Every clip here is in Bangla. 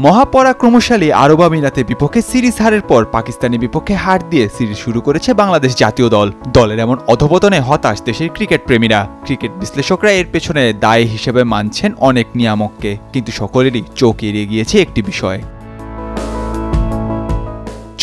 মহাপরাক্রমশালী আরব আমিরাতের বিপক্ষে সিরিজ হারের পর পাকিস্তানের বিপক্ষে হার দিয়ে সিরিজ শুরু করেছে বাংলাদেশ জাতীয় দল। দলের এমন অধপতনে হতাশ দেশের ক্রিকেট প্রেমীরা। ক্রিকেট বিশ্লেষকরা এর পেছনে দায় হিসেবে মানছেন অনেক নিয়ামককে, কিন্তু সকলেরই চোখ এড়িয়ে গিয়েছে একটি বিষয়।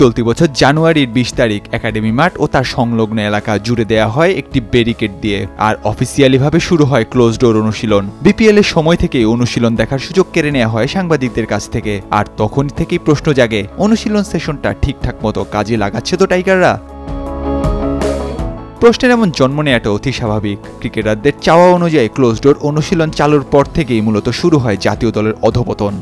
চলতি বছর জানুয়ারির 20 তারিখ একাডেমি মাঠ ও তার সংলগ্ন এলাকা জুড়ে দেয়া হয় একটি ব্যারিকেড দিয়ে, আর অফিসিয়ালিভাবে শুরু হয় ক্লোজ ডোর অনুশীলন। বিপিএল এর সময় থেকেই অনুশীলন দেখার সুযোগ কেড়ে নেওয়া হয় সাংবাদিকদের কাছ থেকে, আর তখন থেকেই প্রশ্ন জাগে, অনুশীলন সেশনটা ঠিকঠাক মতো কাজে লাগাচ্ছে তো টাইগাররা? প্রশ্নের এমন জন্ম নেওয়াটা অতি স্বাভাবিক। ক্রিকেটারদের চাওয়া অনুযায়ী ক্লোজ ডোর অনুশীলন চালুর পর থেকেই মূলত শুরু হয় জাতীয় দলের অধপতন।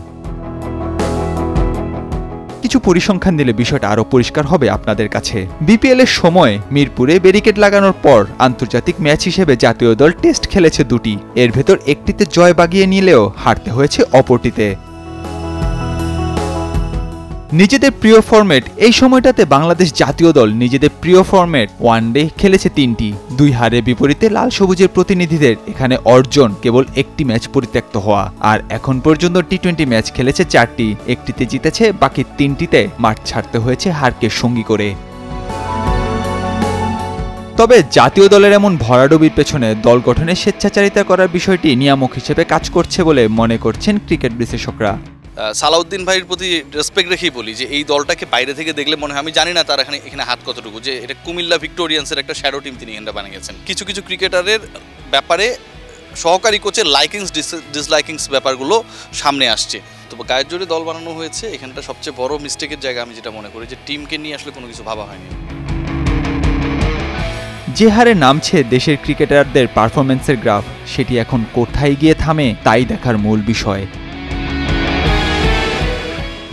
কিছু পরিসংখ্যান দিলে বিষয়টা আরো পরিষ্কার হবে আপনাদের কাছে। বিপিএল এর সময় মিরপুরে ব্যারিকেড লাগানোর পর আন্তর্জাতিক ম্যাচ হিসেবে জাতীয় দল টেস্ট খেলেছে 2টি। এর ভেতর একটিতে জয় বাগিয়ে নিলেও হারতে হয়েছে অপরটিতে। নিজেদের প্রিয় ফরম্যাট এই সময়টাতে বাংলাদেশ জাতীয় দল নিজেদের প্রিয় ফরম্যাট ওয়ানডে খেলেছে 3টি। 2 হারের বিপরীতে লাল সবুজের প্রতিনিধিদের এখানে অর্জন কেবল একটি ম্যাচ পরিত্যক্ত হওয়া, আর এখন পর্যন্ত টি-20 ম্যাচ খেলেছে 4টি। একটিতে জিতেছে, বাকি 3টিতে মাঠ ছাড়তে হয়েছে হারকে সঙ্গী করে। তবে জাতীয় দলের এমন ভরাডুবির পেছনে দল গঠনে স্বেচ্ছাচারিতা করার বিষয়টি নিয়ামক হিসেবে কাজ করছে বলে মনে করছেন ক্রিকেট বিশ্লেষকরা। সালাউদ্দিন ভাইয়ের প্রতি রেসপেক্ট রেখেই বলি যে এই দলটাকে বাইরে থেকে দেখলে মনে হয়, আমি জানি না তার এখানে হাত কতটুকু, যে এটা কুমিল্লা ভিক্টোরিয়ান্সের একটা শ্যাডো টিম তিনি এখানটা বানিয়েছেন। কিছু কিছু ক্রিকেটারের ব্যাপারে সহকারী কোচের লাইকিংস ডিসলাইকিংস ব্যাপারগুলো সামনে আসছে। তো গায়ের জোরে দল বানানো হয়েছে, এখানটা সবচেয়ে বড় মিস্টেকের জায়গা আমি যেটা মনে করি, যে টিমকে নিয়ে আসলে কোনো কিছু ভাবা হয়নি। যে হারে নামছে দেশের ক্রিকেটারদের পারফরমেন্সের গ্রাফ, সেটি এখন কোথায় গিয়ে থামে তাই দেখার মূল বিষয়।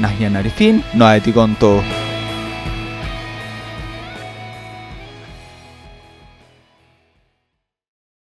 নাহিয়ান আরিফিন, নয়া দিগন্ত।